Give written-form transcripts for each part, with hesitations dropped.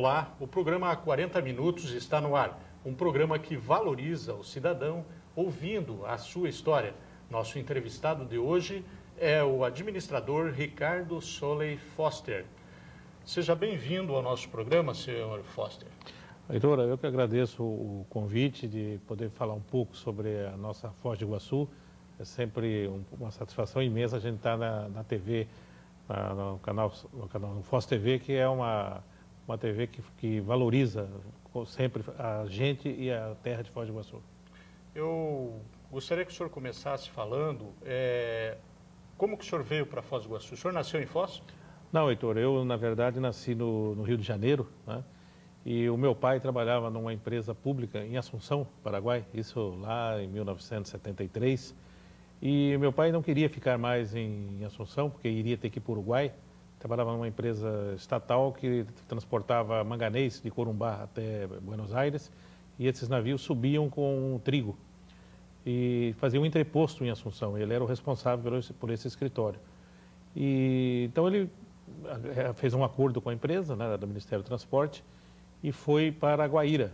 Olá, o programa 40 Minutos está no ar. Um programa que valoriza o cidadão ouvindo a sua história. Nosso entrevistado de hoje é o administrador Ricardo Soley Foster. Seja bem-vindo ao nosso programa, senhor Foster. Heitor, eu que agradeço o convite de poder falar um pouco sobre a nossa Foz do Iguaçu. É sempre uma satisfação imensa a gente estar na TV, no canal Foz TV, que é uma TV que valoriza sempre a gente e a terra de Foz do Iguaçu. Eu gostaria que o senhor começasse falando como que o senhor veio para Foz do Iguaçu. O senhor nasceu em Foz? Não, Heitor, eu na verdade nasci no Rio de Janeiro, né? E o meu pai trabalhava numa empresa pública em Assunção, Paraguai, isso lá em 1973. E meu pai não queria ficar mais em Assunção, porque iria ter que ir para o Uruguai. Trabalhava numa empresa estatal que transportava manganês de Corumbá até Buenos Aires. E esses navios subiam com trigo e faziam um entreposto em Assunção. Ele era o responsável por esse escritório. E então ele fez um acordo com a empresa, né, do Ministério do Transporte, e foi para Guaíra.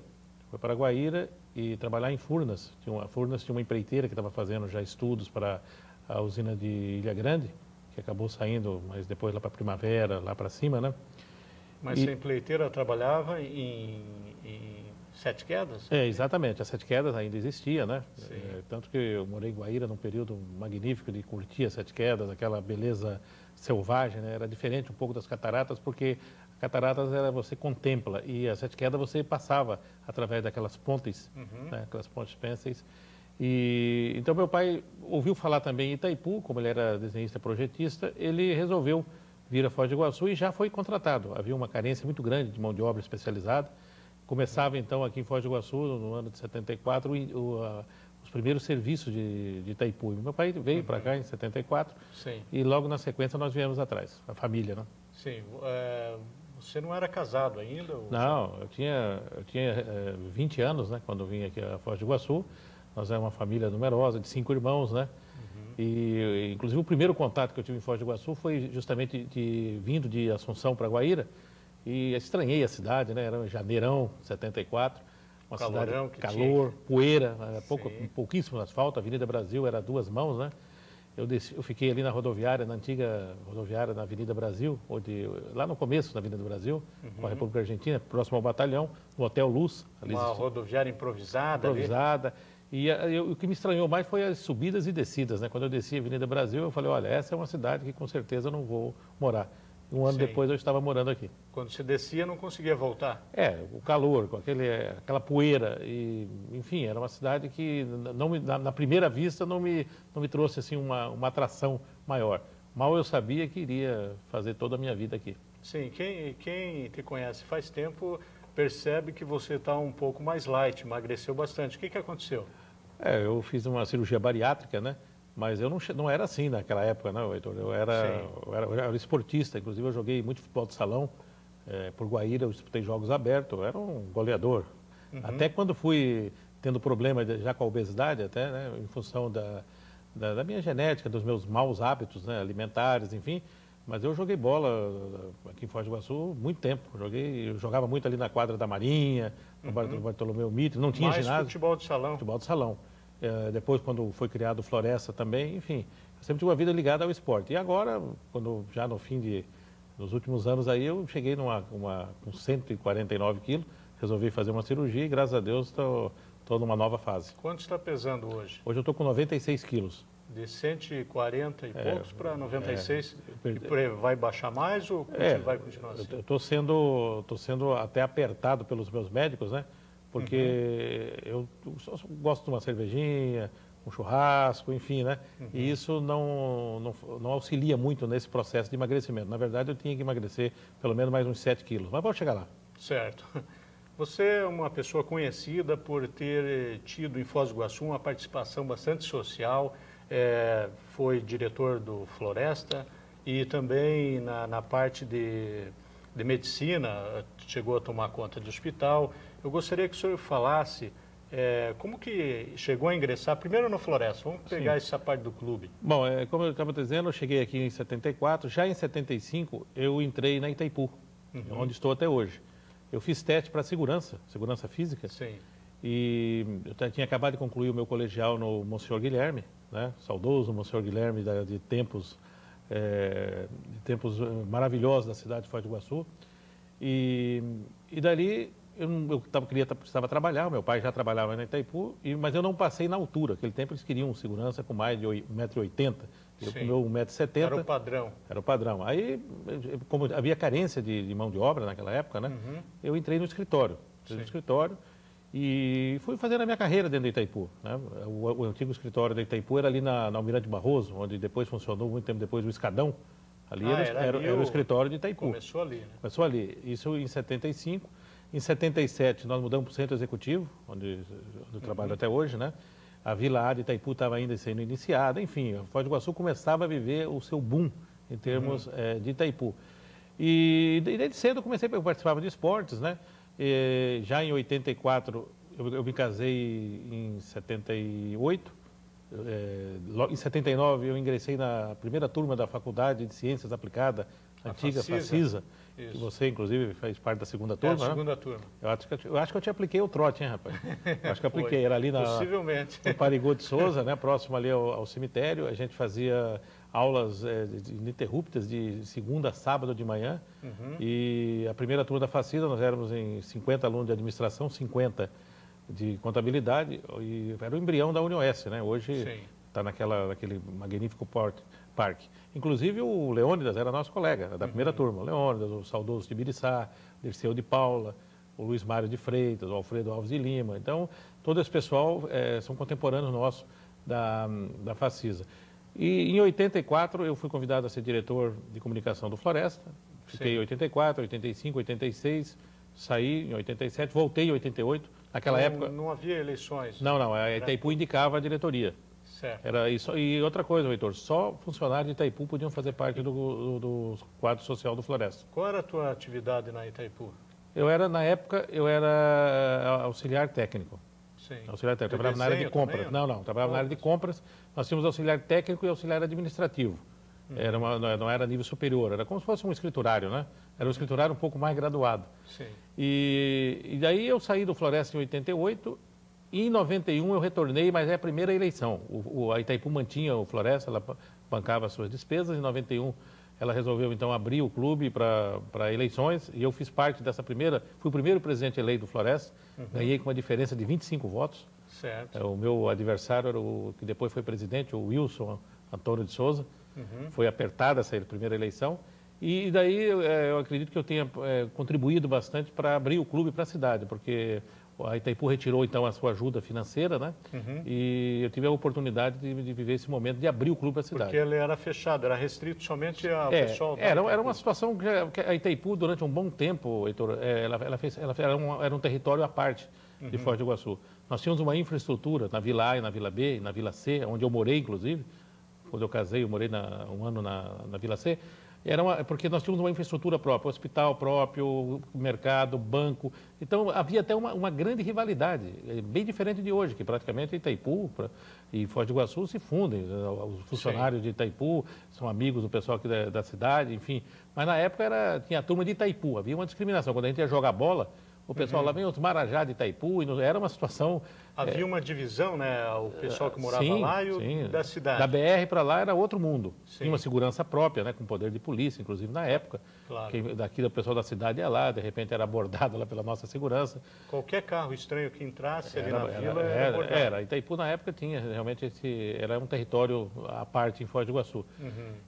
Foi para Guaíra e trabalhar em Furnas. Furnas tinha uma empreiteira que estava fazendo já estudos para a usina de Ilha Grande, que acabou saindo, mas depois lá para Primavera, lá para cima, né? Mas a empreiteira trabalhava em Sete Quedas? Exatamente. A Sete Quedas ainda existia, né? Sim. Tanto que eu morei em Guaíra num período magnífico de curtir as Sete Quedas, aquela beleza selvagem, né? Era diferente um pouco das cataratas, porque cataratas você contempla e a Sete Quedas você passava através daquelas pontes, né, aquelas pontes pênseis. E então meu pai ouviu falar também em Itaipu, como ele era desenhista projetista, ele resolveu vir a Foz do Iguaçu e já foi contratado. Havia uma carência muito grande de mão de obra especializada. Começava então aqui em Foz do Iguaçu, no ano de 74, os primeiros serviços de Itaipu. Meu pai veio para cá em 74. Sim. E logo na sequência nós viemos atrás, a família, né? Sim. Você não era casado ainda? Não, eu tinha 20 anos, né, quando eu vim aqui a Foz do Iguaçu. Nós éramos uma família numerosa, de 5 irmãos, né? E, inclusive, o primeiro contato que eu tive em Foz do Iguaçu foi justamente vindo de Assunção para Guaíra. E estranhei a cidade, né? Era janeirão, 74. Uma Calorão cidade, calor, poeira, pouquíssimo asfalto. A Avenida Brasil era 2 mãos, né? Eu fiquei ali na rodoviária, na antiga rodoviária na Avenida Brasil, lá no começo da Avenida Brasil, com a República Argentina, próximo ao batalhão, no Hotel Luz. Uma rodoviária improvisada. Improvisada. E o que me estranhou mais foi as subidas e descidas, né? Quando eu desci a Avenida Brasil, eu falei, olha, essa é uma cidade que com certeza eu não vou morar. Um ano depois eu estava morando aqui. Quando você descia, não conseguia voltar? O calor, com aquela poeira, enfim, era uma cidade que na primeira vista não me trouxe assim uma atração maior. Mal eu sabia que iria fazer toda a minha vida aqui. Sim, quem te conhece faz tempo percebe que você está um pouco mais light, emagreceu bastante. O que aconteceu? Eu fiz uma cirurgia bariátrica, né? Mas eu não era assim naquela época, não, Heitor. Eu era esportista, inclusive eu joguei muito futebol de salão. Por Guaíra eu disputei jogos abertos, eu era um goleador. Até quando fui tendo problema já com a obesidade, até, né, em função da minha genética, dos meus maus hábitos, né, alimentares, enfim. Mas eu joguei bola aqui em Foz do Iguaçu muito tempo. Eu jogava muito ali na quadra da Marinha, no Bartolomeu Mitre, não tinha ginásio. Mais futebol de salão? Futebol de salão. Depois, quando foi criado Floresta também, enfim, eu sempre tive uma vida ligada ao esporte. E agora, já nos últimos anos aí, eu cheguei com 149 quilos, resolvi fazer uma cirurgia e, graças a Deus, estou numa nova fase. Quanto está pesando hoje? Hoje eu estou com 96 quilos. De 140 e poucos para 96, vai baixar mais ou vai continuar assim? Eu estou sendo até apertado pelos meus médicos, né? Porque eu gosto de uma cervejinha, um churrasco, enfim, né? E isso não auxilia muito nesse processo de emagrecimento. Na verdade, eu tinha que emagrecer pelo menos mais uns 7 quilos, mas vou chegar lá. Certo. Você é uma pessoa conhecida por ter tido em Foz do Iguaçu uma participação bastante social, foi diretor do Floresta e também na parte de medicina, chegou a tomar conta de hospital. Eu gostaria que o senhor falasse como que chegou a ingressar, primeiro no Floresta, vamos pegar essa parte do clube. Bom, como eu estava dizendo, eu cheguei aqui em 74, já em 75 eu entrei na Itaipu, onde estou até hoje. eu fiz teste para segurança física. Sim. E eu tinha acabado de concluir o meu colegial no Monsenhor Guilherme, né? Saudoso Monsenhor Guilherme de tempos maravilhosos da cidade de Foz do Iguaçu. E dali precisava trabalhar, meu pai já trabalhava na Itaipu, mas eu não passei na altura. Naquele tempo eles queriam segurança com mais de 1,80 m. Eu com meu 1,70 m. Era o padrão. Era o padrão. Aí, como havia carência de mão de obra naquela época, né? Eu entrei no escritório. E fui fazendo a minha carreira dentro da Itaipu, né? O antigo escritório da Itaipu era ali na Almirante Barroso, onde depois funcionou, muito tempo depois, o Escadão. Ali era o escritório de Itaipu. Começou ali, né? Começou ali. Isso em 75. Em 77, nós mudamos para o Centro Executivo, onde eu trabalho até hoje, né? A Vila A de Itaipu estava ainda sendo iniciada. Enfim, a Foz do Iguaçu começava a viver o seu boom em termos de Itaipu. E desde cedo eu participava de esportes, né? Já em 84, eu me casei em 78. Em 79, eu ingressei na primeira turma da Faculdade de Ciências Aplicadas, antiga FACISA, que você, inclusive, fez parte da segunda turma. A segunda turma. Eu acho que eu te apliquei o trote, hein, rapaz? Eu acho que eu apliquei. Era ali possivelmente. no Parigô de Souza, né, próximo ali ao cemitério. A gente fazia aulas ininterruptas de segunda a sábado de manhã. E a primeira turma da FACISA, nós éramos em 50 alunos de administração, 50 de contabilidade, e era o embrião da UniOS, né? Hoje está naquele magnífico parque. Inclusive o Leônidas era nosso colega, da primeira turma. O Leônidas, o saudoso Tibiriçá, o Dirceu de Paula, o Luiz Mário de Freitas, o Alfredo Alves de Lima. Então, todo esse pessoal são contemporâneos nossos da FACISA. E em 84 eu fui convidado a ser diretor de comunicação do Floresta. Fiquei em 84, 85, 86, saí em 87, voltei em 88. Naquela época... Não havia eleições? Não. A Itaipu indicava a diretoria. Certo. Era isso. E outra coisa, Heitor, só funcionários de Itaipu podiam fazer parte do quadro social do Floresta. Qual era a tua atividade na Itaipu? Na época, eu era auxiliar técnico. Sim. Auxiliar técnico. Trabalhava na área de compras. Também, não, trabalhava na área de compras. Nós tínhamos auxiliar técnico e auxiliar administrativo. Não era nível superior, era como se fosse um escriturário, né? Era um escriturário um pouco mais graduado. Sim. E daí eu saí do Floresta em 88 e em 91 eu retornei, mas é a primeira eleição. A Itaipu mantinha o Floresta, ela bancava as suas despesas. Em 91 ela resolveu então abrir o clube para eleições e eu fiz parte dessa primeira, fui o primeiro presidente eleito do Floresta, ganhei com uma diferença de 25 votos. Certo. O meu adversário era o que depois foi presidente, o Wilson Antônio de Souza. Foi apertada essa primeira eleição. E daí eu acredito que eu tenha contribuído bastante para abrir o clube para a cidade, porque a Itaipu retirou então a sua ajuda financeira, né? E eu tive a oportunidade de viver esse momento de abrir o clube para a cidade. Porque ele era fechado, era restrito somente ao pessoal da Itaipu. Era uma situação que a Itaipu, durante um bom tempo, Heitor, era um território à parte de Foz do Iguaçu. Nós tínhamos uma infraestrutura na Vila A e na Vila B, e na Vila C, onde eu morei, inclusive. Quando eu casei, eu morei um ano na Vila C. Porque nós tínhamos uma infraestrutura própria, hospital próprio, mercado, banco. Então, havia até uma grande rivalidade, bem diferente de hoje, que praticamente Itaipu e Foz do Iguaçu se fundem. Os funcionários de Itaipu são amigos do pessoal aqui da cidade, enfim. Mas na época tinha a turma de Itaipu, havia uma discriminação. Quando a gente ia jogar bola, o pessoal lá vem os Marajá de Itaipu, e era uma situação... Havia uma divisão, né? O pessoal que morava lá e o da cidade. Da BR para lá era outro mundo. Sim. Tinha uma segurança própria, né? Com poder de polícia, inclusive na época. Claro. Daqui o pessoal da cidade ia lá, de repente era abordado lá pela nossa segurança. Qualquer carro estranho que entrasse ali na vila era abordado. Itaipu na época tinha, realmente era um território à parte em Foz do Iguaçu.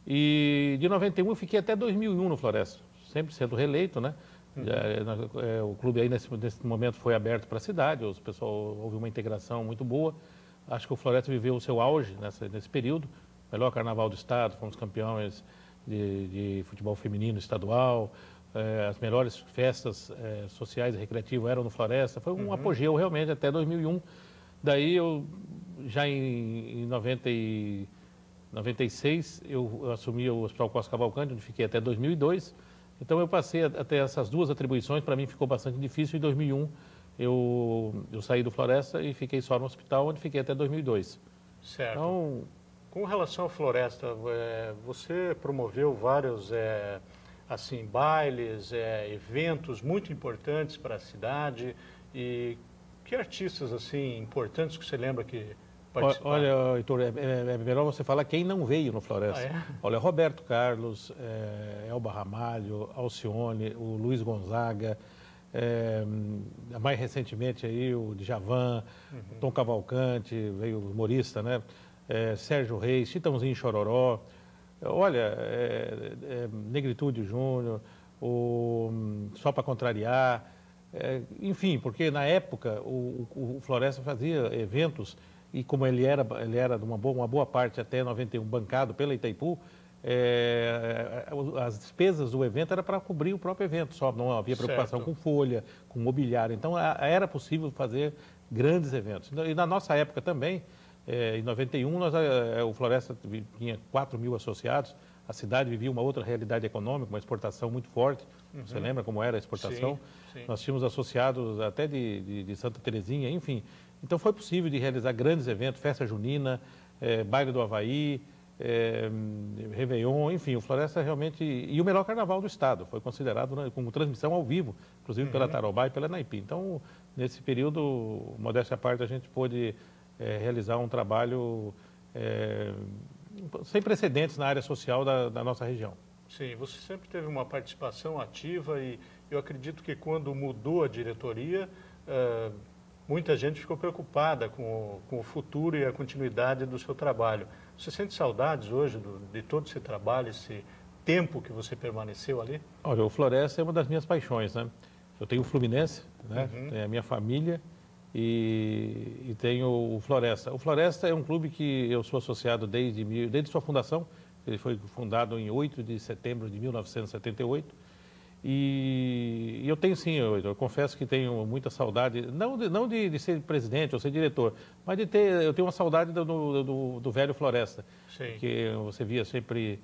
E de 91 eu fiquei até 2001 no Floresta, sempre sendo reeleito, né? O clube aí nesse momento foi aberto para a cidade, houve uma integração muito boa. Acho que o Floresta viveu o seu auge nesse período. Melhor carnaval do estado, fomos campeões de futebol feminino estadual. As melhores festas sociais e recreativas eram no Floresta. Foi um apogeu realmente até 2001. Daí já em 96 eu assumi o Hospital Costa Cavalcante, onde fiquei até 2002. Então eu passei até essas duas atribuições, para mim ficou bastante difícil. Em 2001 eu saí do Floresta e fiquei só no hospital, onde fiquei até 2002. Certo. Então, com relação à Floresta, você promoveu vários assim, bailes, eventos muito importantes para a cidade. E que artistas assim importantes que você lembra que participaram? Olha, Heitor, é melhor você falar quem não veio no Ah, Floresta. é? Olha, Roberto Carlos, Elba Ramalho, Alcione, o Luiz Gonzaga, é, mais recentemente aí o Djavan, Tom Cavalcante, veio o humorista, né? Sérgio Reis, Chitãozinho Chororó, olha, Negritude Júnior, Só para Contrariar, enfim, porque na época o Floresta fazia eventos e como ele era de uma boa parte até 91 bancado pela Itaipu, as despesas do evento era para cobrir o próprio evento, só não havia preocupação Certo. com folha, com mobiliário. Então era possível fazer grandes eventos. E na nossa época também, em 91, o Floresta tinha 4 mil associados, a cidade vivia uma outra realidade econômica, uma exportação muito forte. Você lembra como era a exportação? Sim, sim. Nós tínhamos associados até de Santa Terezinha, enfim. Então foi possível de realizar grandes eventos, festa junina, baile do Havaí, Réveillon, enfim, o Floresta realmente... E o melhor carnaval do estado, foi considerado, né, com transmissão ao vivo, inclusive pela Tarobá e pela Naipi. Então, nesse período, modéstia à parte, a gente pôde realizar um trabalho sem precedentes na área social da nossa região. Sim, você sempre teve uma participação ativa e eu acredito que quando mudou a diretoria, muita gente ficou preocupada com o futuro e a continuidade do seu trabalho. Você sente saudades hoje de todo esse trabalho, esse tempo que você permaneceu ali? Olha, o Floresta é uma das minhas paixões, né? Eu tenho o Fluminense, né? Tenho a minha família e tenho o Floresta. O Floresta é um clube que eu sou associado desde sua fundação. Ele foi fundado em 8 de setembro de 1978. E eu tenho sim, eu confesso que tenho muita saudade, não de ser presidente ou ser diretor, mas eu tenho uma saudade do velho Floresta, Sim. que você via sempre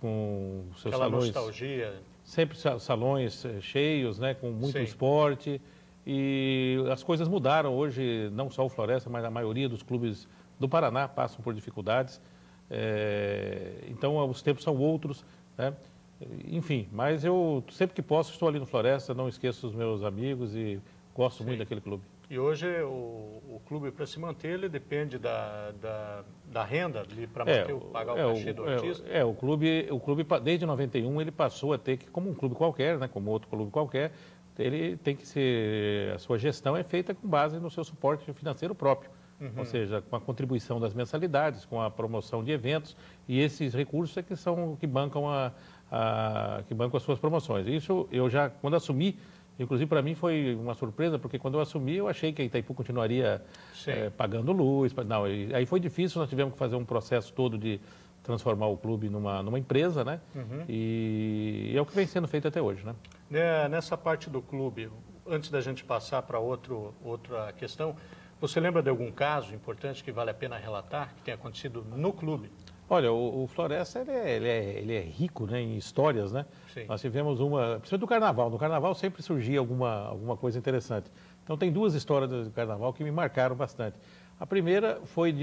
com seus Aquela salões, nostalgia. sempre salões cheios, né, com muito Sim. esporte, e as coisas mudaram hoje, não só o Floresta, mas a maioria dos clubes do Paraná passam por dificuldades, então os tempos são outros, né? Enfim, mas eu sempre que posso estou ali no Floresta, não esqueço os meus amigos e gosto muito daquele clube. E hoje o clube, para se manter, ele depende da renda para pagar o cachê do artista? O clube desde 91 ele passou a ter que, como um clube qualquer, né, como outro clube qualquer, ele tem que ser, a sua gestão é feita com base no seu suporte financeiro próprio. Ou seja, com a contribuição das mensalidades, com a promoção de eventos, e esses recursos é que bancam as suas promoções. Isso eu já, quando assumi, inclusive para mim foi uma surpresa, porque quando eu assumi eu achei que a Itaipu continuaria pagando luz. Não, aí foi difícil, nós tivemos que fazer um processo todo de transformar o clube numa empresa, né? E é o que vem sendo feito até hoje, né? Nessa parte do clube, antes da gente passar para outra questão, você lembra de algum caso importante que vale a pena relatar, que tenha acontecido no clube? Olha, o Floresta ele é rico, né, em histórias, né? Sim. Nós tivemos principalmente do Carnaval. No Carnaval sempre surgia alguma coisa interessante. Então tem duas histórias do Carnaval que me marcaram bastante. A primeira foi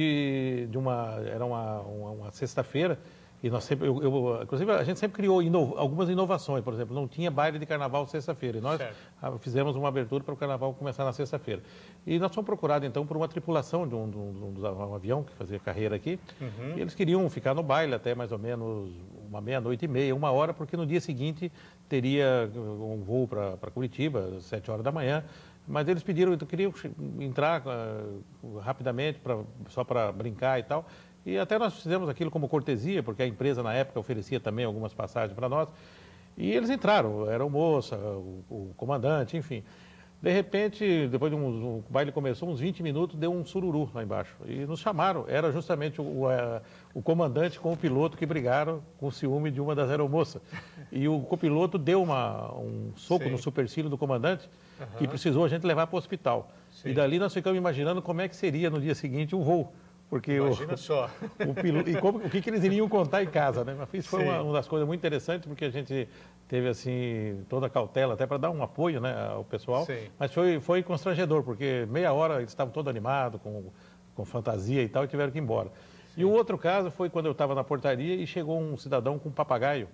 era uma sexta-feira e nós sempre, inclusive a gente sempre criou algumas inovações. Por exemplo, não tinha baile de Carnaval sexta-feira e nós fizemos uma abertura para o Carnaval começar na sexta-feira. E nós fomos procurados então por uma tripulação de um avião que fazia carreira aqui. E eles queriam ficar no baile até mais ou menos uma meia-noite e meia, 1 hora, porque no dia seguinte teria um voo para Curitiba, às 7 horas da manhã. Mas eles queriam entrar rapidamente, só para brincar e tal. E até nós fizemos aquilo como cortesia, porque a empresa na época oferecia também algumas passagens para nós. E eles entraram, era o moça, o comandante, enfim. De repente, depois o baile começou, uns 20 minutos, deu um sururu lá embaixo. E nos chamaram, era justamente o comandante com o piloto que brigaram com o ciúme de uma das aeromoças. E o copiloto deu um soco no supercílio do comandante, que precisou a gente levar para o hospital. Sim. E dali nós ficamos imaginando como é que seria no dia seguinte o voo. Porque imagina só. O que eles iriam contar em casa, né? Mas isso foi uma das coisas muito interessantes, porque a gente teve assim toda a cautela até para dar um apoio, né, ao pessoal. Sim. Mas foi constrangedor, porque meia hora eles estavam todos animados, com fantasia e tal, e tiveram que ir embora. Sim. E o outro caso foi quando eu estava na portaria e chegou um cidadão com um papagaio.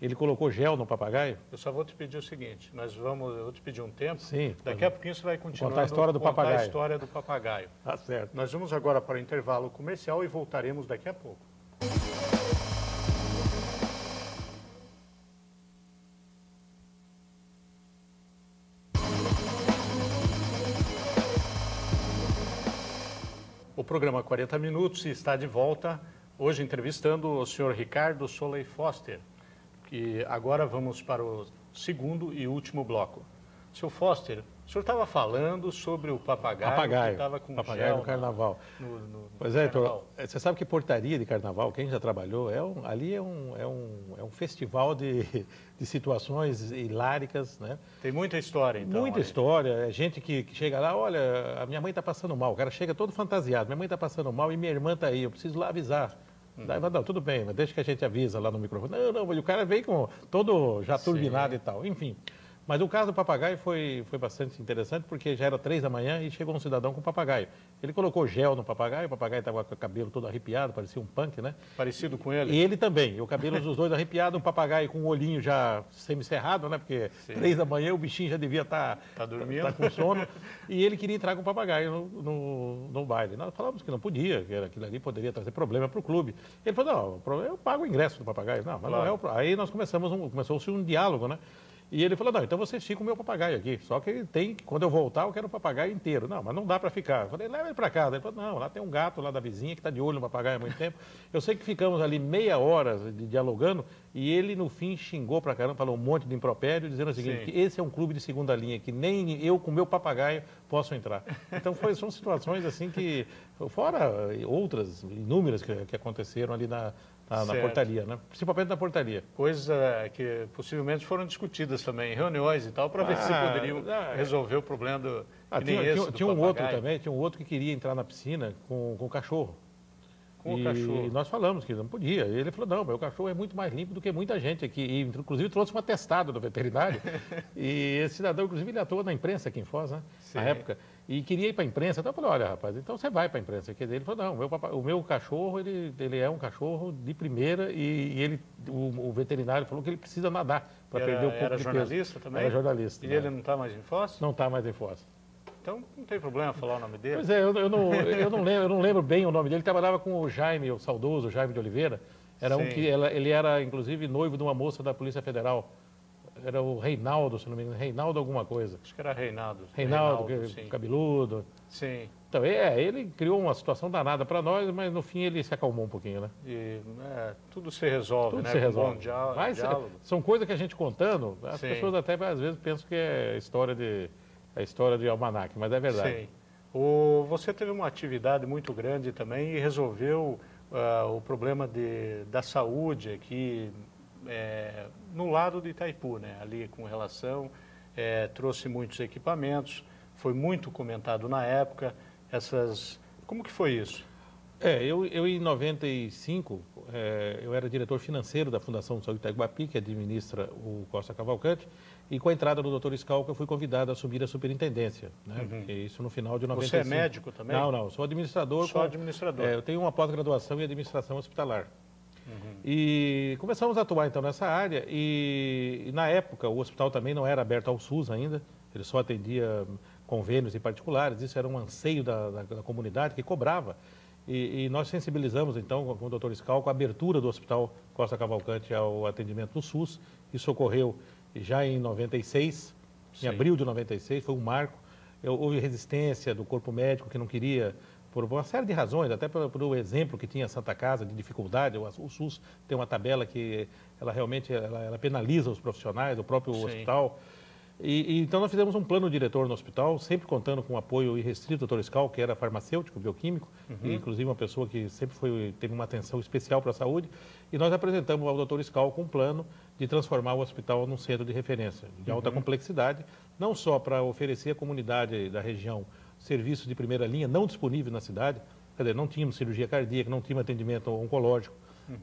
ele colocou gel no papagaio. Eu só vou te pedir o seguinte, eu vou te pedir um tempo, Sim, daqui a pouquinho você vai continuar contar a história do papagaio. a história do papagaio. Tá certo. Nós vamos agora para o intervalo comercial e voltaremos daqui a pouco. O programa 40 Minutos está de volta, hoje entrevistando o senhor Ricardo Solley Foster. E agora vamos para o segundo e último bloco. Senhor Foster, o senhor estava falando sobre o papagaio que estava com papagaio gel no carnaval. Pois é, Heitor, você sabe que portaria de carnaval, quem já trabalhou, ali é um festival de situações hiláricas, né? Tem muita história, então. Muita história, é gente que chega lá, olha, a minha mãe está passando mal, o cara chega todo fantasiado, minha mãe está passando mal e minha irmã está aí, eu preciso lá avisar. Daí, não, tudo bem, mas deixa que a gente avisa lá no microfone. Não, mas o cara veio com todo já turbinado e tal, enfim. Mas o caso do papagaio foi bastante interessante, porque já era 3 da manhã e chegou um cidadão com um papagaio. Ele colocou gel no papagaio, o papagaio estava com o cabelo todo arrepiado, parecia um punk, né? Parecido com ele? E ele também, o cabelo dos dois arrepiado, um papagaio com o olhinho já semicerrado, né? Porque 3 da manhã o bichinho já devia estar dormindo, tá com sono. E ele queria entrar com o papagaio no baile. Nós falamos que não podia, que aquilo ali poderia trazer problema para o clube. Ele falou, não, eu pago o ingresso do papagaio. Não, mas claro. Não é o... Aí nós começou-se um diálogo, né? E ele falou, não, então você fica com o meu papagaio aqui. Só que ele tem, quando eu voltar, eu quero o papagaio inteiro. Não, mas não dá para ficar. Eu falei, leva ele para casa. Ele falou, não, lá tem um gato lá da vizinha que está de olho no papagaio há muito tempo. Eu sei que ficamos ali meia hora dialogando e ele, no fim, xingou para caramba, falou um monte de impropério, dizendo o seguinte, que esse é um clube de segunda linha, que nem eu com o meu papagaio posso entrar. Então, são situações assim que, fora outras inúmeras que aconteceram ali na portaria, né? Principalmente na portaria. Coisas que possivelmente foram discutidas também em reuniões e tal, para ver se poderiam resolver o problema do tinha um outro também, tinha um outro que queria entrar na piscina com o cachorro. E nós falamos que não podia. E ele falou, não, meu cachorro é muito mais limpo do que muita gente aqui. E, inclusive, trouxe um atestado do veterinário. E esse cidadão, inclusive, ele atuou na imprensa aqui em Foz, né? Na época. E queria ir para a imprensa. Então eu falei, olha, rapaz, então você vai para a imprensa. Ele falou, não, o meu cachorro, ele é um cachorro de primeira e o veterinário falou que ele precisa nadar para perder um pouco de peso. Era jornalista também? Era jornalista. E ele não está mais em Foz? Não está mais em Foz. Então não tem problema falar o nome dele? Pois é, eu não lembro bem o nome dele. Ele trabalhava com o Jaime, o saudoso Jaime de Oliveira. Era ele era, inclusive, noivo de uma moça da Polícia Federal. Era o Reinaldo, se não me engano. Reinaldo alguma coisa. Acho que era Reinaldo. Reinaldo cabeludo. Sim. Então, ele criou uma situação danada para nós, mas no fim ele se acalmou um pouquinho, né? E tudo se resolve, tudo né? Se resolve. Bom diálogo. São coisas que a gente contando, as pessoas até às vezes pensam que é história de almanaque, mas é verdade. Sim. Você teve uma atividade muito grande também e resolveu o problema da saúde aqui no lado de Itaipu, né? Ali com relação, trouxe muitos equipamentos, foi muito comentado na época. Como que foi isso? Eu em 95, eu era diretor financeiro da Fundação de Saúde Itaguapi, que administra o Costa Cavalcante, e com a entrada do Dr. Scalca eu fui convidado a assumir a superintendência, né? Isso no final de 95. Você é médico também? Não, sou administrador. Só administrador. Eu tenho uma pós-graduação em administração hospitalar. E começamos a atuar então nessa área e na época o hospital também não era aberto ao SUS ainda, ele só atendia convênios e particulares, isso era um anseio da comunidade que cobrava. E nós sensibilizamos, então, com o Dr. Scalco, a abertura do Hospital Costa Cavalcante ao atendimento do SUS. Isso ocorreu já em 96, em abril de 96, foi um marco. Houve resistência do corpo médico que não queria, por uma série de razões, até pelo exemplo que tinha a Santa Casa de dificuldade. O SUS tem uma tabela que ela realmente ela penaliza os profissionais, o próprio hospital. Então nós fizemos um plano diretor no hospital, sempre contando com o apoio irrestrito do Dr. Scalco, que era farmacêutico, bioquímico, e inclusive uma pessoa que sempre teve uma atenção especial para a saúde, e nós apresentamos ao Dr. Scalco um plano de transformar o hospital num centro de referência, de alta complexidade, não só para oferecer à comunidade da região serviços de primeira linha, não disponíveis na cidade, quer dizer, não tínhamos cirurgia cardíaca, não tínhamos atendimento oncológico,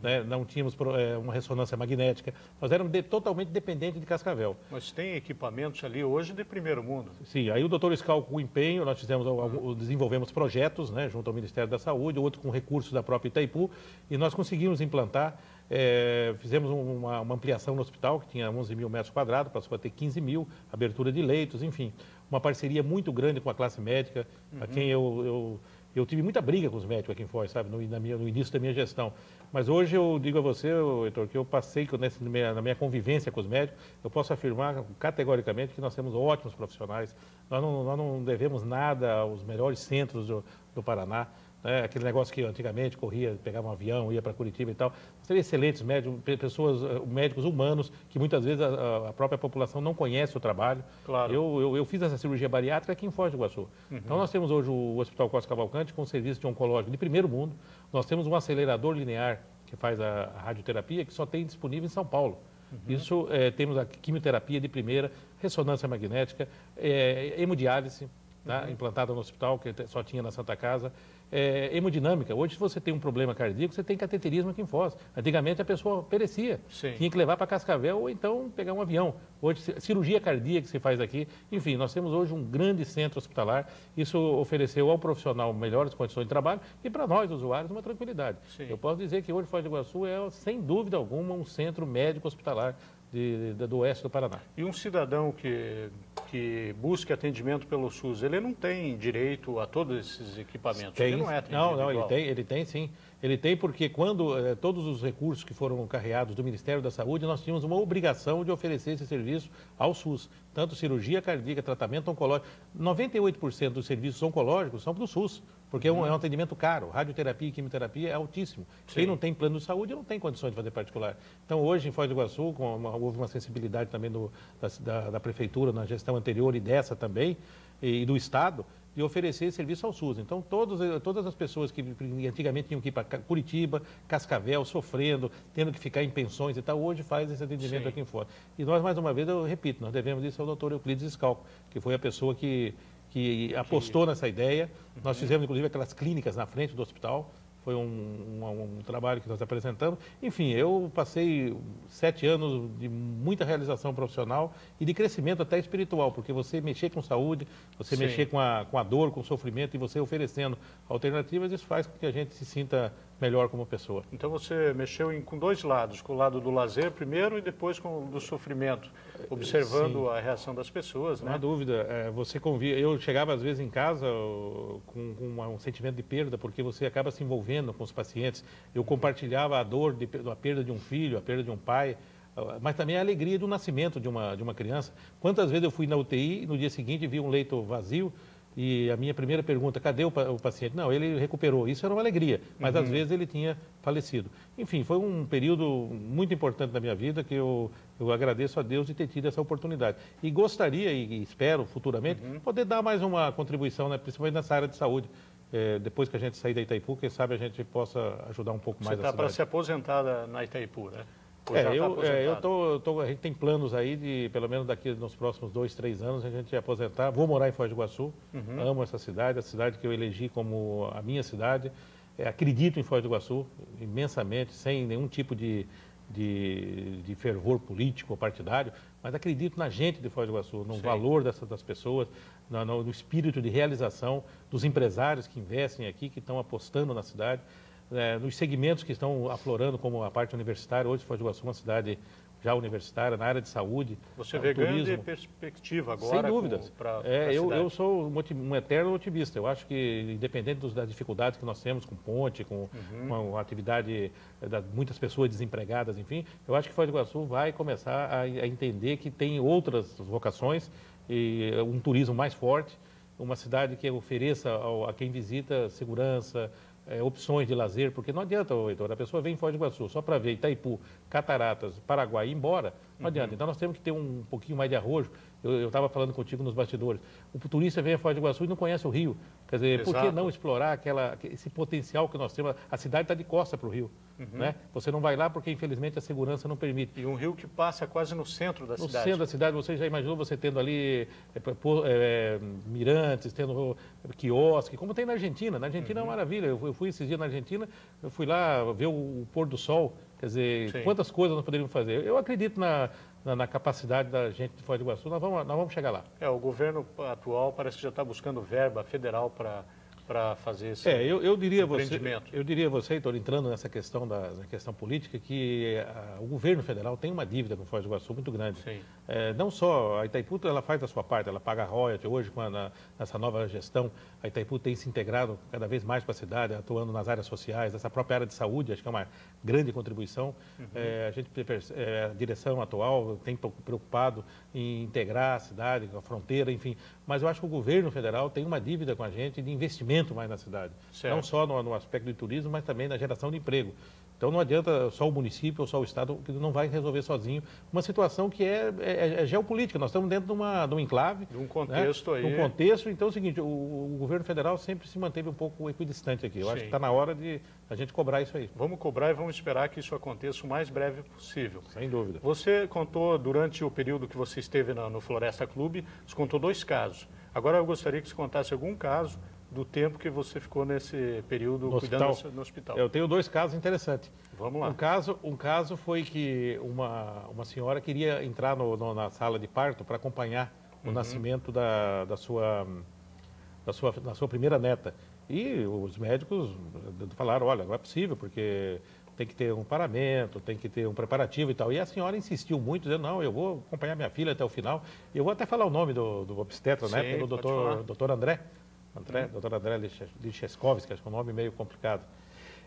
né? Não tínhamos uma ressonância magnética, nós éramos totalmente dependentes de Cascavel. Mas tem equipamentos ali hoje de primeiro mundo. Sim, aí o Dr. Scalco, com o empenho, nós desenvolvemos projetos, né, junto ao Ministério da Saúde, outro com recursos da própria Itaipu, e nós conseguimos implantar Fizemos uma ampliação no hospital, que tinha 11 mil metros quadrados, passou a ter 15 mil, abertura de leitos, enfim. Uma parceria muito grande com a classe médica, a quem eu tive muita briga com os médicos aqui em Foz, sabe, no início da minha gestão. Mas hoje eu digo a você, Heitor, que eu passei na minha convivência com os médicos, eu posso afirmar categoricamente que nós temos ótimos profissionais. Nós não devemos nada aos melhores centros do Paraná. Né? Aquele negócio que antigamente corria, pegava um avião, ia para Curitiba e tal. Nós temos excelentes médicos, médicos humanos, que muitas vezes a própria população não conhece o trabalho. Claro. Eu fiz essa cirurgia bariátrica aqui em Foz do Iguaçu. Então nós temos hoje o Hospital Costa Cavalcante com serviço de oncológico de primeiro mundo. Nós temos um acelerador linear que faz a radioterapia, que só tem disponível em São Paulo. Isso, temos a quimioterapia de primeira, ressonância magnética, hemodiálise, tá? Implantada no hospital, que só tinha na Santa Casa. Hemodinâmica. Hoje, se você tem um problema cardíaco, você tem cateterismo aqui em Foz. Antigamente, a pessoa perecia. Sim. Tinha que levar para Cascavel ou então pegar um avião. Hoje, cirurgia cardíaca que se faz aqui. Enfim, nós temos hoje um grande centro hospitalar. Isso ofereceu ao profissional melhores condições de trabalho e para nós, usuários, uma tranquilidade. Sim. Eu posso dizer que hoje, Foz do Iguaçu é, sem dúvida alguma, um centro médico hospitalar do oeste do Paraná. E um cidadão que busque atendimento pelo SUS, ele não tem direito a todos esses equipamentos? Tem, ele não é atendido não, igual. ele tem sim. Ele tem porque quando todos os recursos que foram carreados do Ministério da Saúde, nós tínhamos uma obrigação de oferecer esse serviço ao SUS. Tanto cirurgia cardíaca, tratamento oncológico. 98% dos serviços oncológicos são do SUS, porque é um atendimento caro. Radioterapia e quimioterapia é altíssimo. Sim. Quem não tem plano de saúde não tem condições de fazer particular. Então, hoje, em Foz do Iguaçu, houve uma sensibilidade também da Prefeitura na gestão anterior e dessa também, e do Estado, de oferecer serviço ao SUS. Então, todas as pessoas que antigamente tinham que ir para Curitiba, Cascavel, sofrendo, tendo que ficar em pensões e tal, hoje faz esse atendimento Sim. aqui em Foz. E nós, mais uma vez, eu repito, nós devemos isso ao doutor Euclides Scalco, que foi a pessoa que apostou nessa ideia. Nós fizemos, inclusive, aquelas clínicas na frente do hospital. Foi um trabalho que nós apresentamos. Enfim, eu passei 7 anos de muita realização profissional e de crescimento até espiritual, porque você mexer com saúde, você Sim. mexer com a dor, com o sofrimento e você oferecendo alternativas, isso faz com que a gente se sinta melhor como pessoa. Então você mexeu com dois lados, com o lado do lazer primeiro e depois com o do sofrimento, observando a reação das pessoas, Não há né? dúvida, você convia. Eu chegava às vezes em casa com um sentimento de perda, porque você acaba se envolvendo com os pacientes. Eu compartilhava a dor da perda de um filho, a perda de um pai, mas também a alegria do nascimento de uma criança. Quantas vezes eu fui na UTI e no dia seguinte vi um leito vazio e a minha primeira pergunta, cadê o paciente? Não, ele recuperou. Isso era uma alegria, mas às vezes ele tinha falecido. Enfim, foi um período muito importante da minha vida que eu agradeço a Deus de ter tido essa oportunidade. E gostaria e espero futuramente poder dar mais uma contribuição, né, principalmente nessa área de saúde. Depois que a gente sair da Itaipu, quem sabe a gente possa ajudar um pouco Você mais a está para cidade. se aposentar na Itaipu, né? Ou já tá a gente tem planos aí de, pelo menos daqui nos próximos 2, 3 anos, a gente aposentar. Vou morar em Foz do Iguaçu, amo essa cidade, a cidade que eu elegi como a minha cidade. Acredito em Foz do Iguaçu imensamente, sem nenhum tipo de fervor político ou partidário, mas acredito na gente de Foz do Iguaçu, no valor das pessoas, no espírito de realização dos empresários que investem aqui, que estão apostando na cidade. Nos segmentos que estão aflorando, como a parte universitária. Hoje, Foz do Iguaçu é uma cidade já universitária, na área de saúde, Você vê turismo. grande perspectiva agora. Sem dúvidas. Eu sou um eterno otimista. Eu acho que, independente das dificuldades que nós temos com ponte, com a atividade de muitas pessoas desempregadas, enfim, eu acho que Foz do Iguaçu vai começar a entender que tem outras vocações e um turismo mais forte, uma cidade que ofereça a quem visita segurança, opções de lazer, porque não adianta, Heitor, a pessoa vem em Foz do Iguaçu só para ver Itaipu, Cataratas, Paraguai e ir embora, não adianta. Então nós temos que ter um pouquinho mais de arrojo. Eu estava falando contigo nos bastidores. O turista vem a Foz do Iguaçu e não conhece o Rio. Quer dizer, por que não explorar esse potencial que nós temos? A cidade está de costa para o Rio. Né? Você não vai lá porque, infelizmente, a segurança não permite. E um rio que passa quase no centro da cidade. No centro da cidade, você já imaginou você tendo ali mirantes, tendo quiosque, como tem na Argentina. Na Argentina é uma maravilha. Eu fui esses dias na Argentina, eu fui lá ver o pôr do sol. Quer dizer, quantas coisas nós poderíamos fazer. Eu acredito na capacidade da gente de Foz do Iguaçu, nós vamos chegar lá. O governo atual parece que já está buscando verba federal para para fazer esse eu diria empreendimento? Eu diria a você, Heitor, entrando nessa questão na questão política, que o governo federal tem uma dívida com Foz do Iguaçu muito grande. Sim. Não só a Itaipu, ela faz a sua parte, ela paga royalty. Hoje, nessa nova gestão, a Itaipu tem se integrado cada vez mais com a cidade, atuando nas áreas sociais, essa própria área de saúde, acho que é uma grande contribuição. A direção atual tem preocupado em integrar a cidade, a fronteira, enfim. Mas eu acho que o governo federal tem uma dívida com a gente de investimento mais na cidade. Certo. Não só no aspecto do turismo, mas também na geração de emprego. Então não adianta só o município ou só o Estado, que não vai resolver sozinho uma situação que é geopolítica. Nós estamos dentro de um enclave. De um contexto, né? Aí. De um contexto. Então é o seguinte, o governo federal sempre se manteve um pouco equidistante aqui. Eu acho que está na hora de a gente cobrar isso aí. Vamos cobrar e vamos esperar que isso aconteça o mais breve possível. Sem dúvida. Você contou, durante o período que você esteve no Floresta Clube, você contou 2 casos. Agora eu gostaria que você contasse algum caso do tempo que você ficou nesse período cuidando no hospital. Eu tenho 2 casos interessantes. Vamos lá. Um caso foi que uma senhora queria entrar na sala de parto para acompanhar o nascimento da sua primeira neta. E os médicos falaram, olha, não é possível, porque tem que ter um paramento, tem que ter um preparativo e tal. E a senhora insistiu muito, dizendo, não, eu vou acompanhar minha filha até o final. Eu vou até falar o nome do obstetra, Sim, né, pelo doutor André. Doutor André Licheskovski, acho que é um nome meio complicado.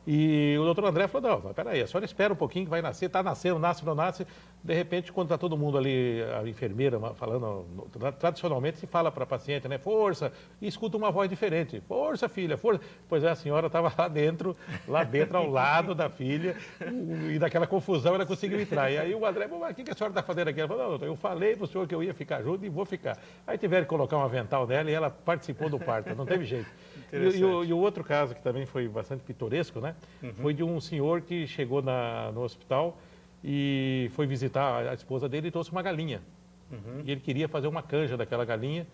E o doutor André falou, não, peraí, a senhora espera um pouquinho que vai nascer, está nascendo, nasce, não nasce. De repente, quando está todo mundo ali, a enfermeira falando, tradicionalmente se fala para a paciente, né, força, e escuta uma voz diferente, força filha, força. Pois é, a senhora estava lá dentro ao lado da filha, e daquela confusão ela conseguiu entrar. E aí o André, mas o que a senhora está fazendo aqui? Ela falou, não, doutor, eu falei para o senhor que eu ia ficar junto e vou ficar. Aí tiveram que colocar um avental nela e ela participou do parto, não teve jeito. E o outro caso, que também foi bastante pitoresco, né? Foi de um senhor que chegou no hospital e foi visitar a esposa dele e trouxe uma galinha. E ele queria fazer uma canja daquela galinha.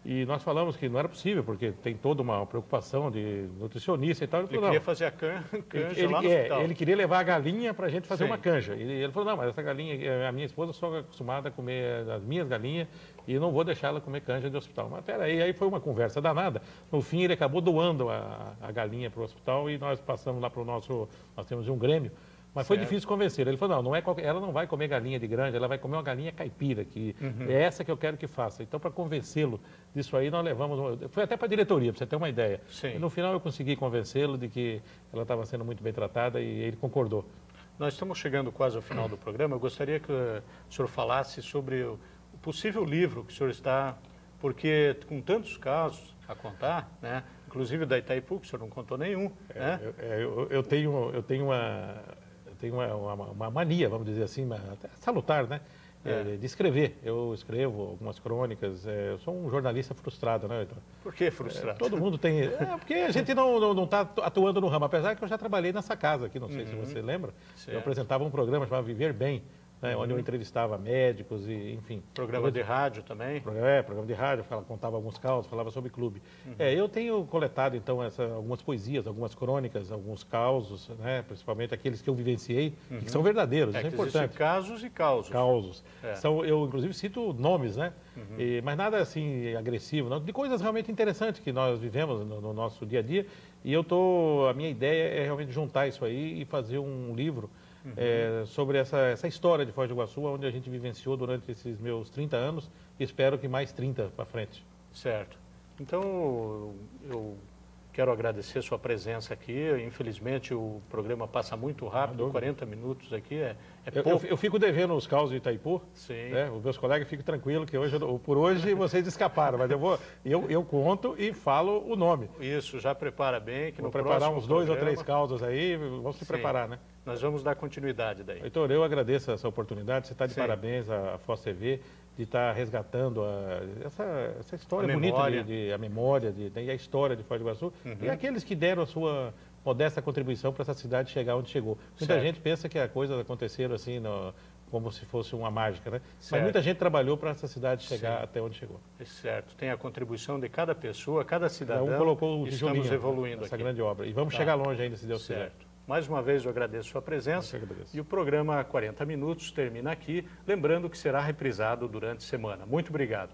E nós falamos que não era possível, porque tem toda uma preocupação de nutricionista e tal. Ele queria fazer a canja lá no hospital. Ele queria levar a galinha para a gente fazer uma canja. E ele falou, não, mas essa galinha, a minha esposa só é acostumada a comer as minhas galinhas e eu não vou deixar ela comer canja de hospital. Mas peraí, aí foi uma conversa danada. No fim, ele acabou doando a galinha para o hospital e nós passamos lá para o nosso... Nós temos um Grêmio. Mas foi difícil convencer. Ele falou, não, ela não vai comer galinha de granja, ela vai comer uma galinha caipira, que é essa que eu quero que faça. Então, para convencê-lo disso aí, nós levamos... Foi até para a diretoria, para você ter uma ideia. Sim. E no final eu consegui convencê-lo de que ela estava sendo muito bem tratada e ele concordou. Nós estamos chegando quase ao final do programa. Eu gostaria que o senhor falasse sobre o possível livro que o senhor está... Porque com tantos casos a contar, né? Inclusive da Itaipu, que o senhor não contou nenhum. Né? Eu tenho uma mania, vamos dizer assim, até salutar, né? De escrever. Eu escrevo algumas crônicas. Eu sou um jornalista frustrado, né, Heitor? Por que frustrado? Todo mundo tem... porque a gente não está atuando no ramo, apesar que eu já trabalhei nessa casa aqui, não sei se você lembra. Certo. Eu apresentava um programa chamado Viver Bem, né, onde eu entrevistava médicos e, enfim... Programa de rádio também? Programa de rádio, contava alguns causos, falava sobre clube. Eu tenho coletado, então, algumas poesias, algumas crônicas, alguns causos, né, principalmente aqueles que eu vivenciei, e que são verdadeiros, isso é importante. Casos e causos. Causos. Eu, inclusive, cito nomes, né? Mas nada, assim, agressivo, não, de coisas realmente interessantes que nós vivemos no nosso dia a dia. E a minha ideia é realmente juntar isso aí e fazer um livro sobre essa história de Foz do Iguaçu, onde a gente vivenciou durante esses meus 30 anos e espero que mais 30 para frente. Certo. Então, eu quero agradecer a sua presença aqui. Infelizmente, o programa passa muito rápido, 40 minutos aqui é pouco. Eu fico devendo os causos de Itaipu. Sim. Né? Os meus colegas ficam tranquilos que por hoje vocês escaparam, mas eu conto e falo o nome. Isso, já prepara bem. Que vou preparar uns 2 ou 3 causos aí, vamos se preparar, né? Nós vamos dar continuidade daí. Heitor, eu agradeço essa oportunidade, você está de parabéns à Foz TV, de estar resgatando essa história bonita, a memória e a história de Foz do Iguaçu, e aqueles que deram a sua modesta contribuição para essa cidade chegar onde chegou. Muita gente pensa que as coisas aconteceram assim, como se fosse uma mágica, né? Mas muita gente trabalhou para essa cidade chegar até onde chegou. Certo, tem a contribuição de cada pessoa, cada cidadão. Um colocou o tijolinho, estamos evoluindo essa aqui. grande obra. E vamos chegar longe ainda, se Deus quiser. Mais uma vez eu agradeço a sua presença. E o programa 40 Minutos termina aqui, lembrando que será reprisado durante a semana. Muito obrigado.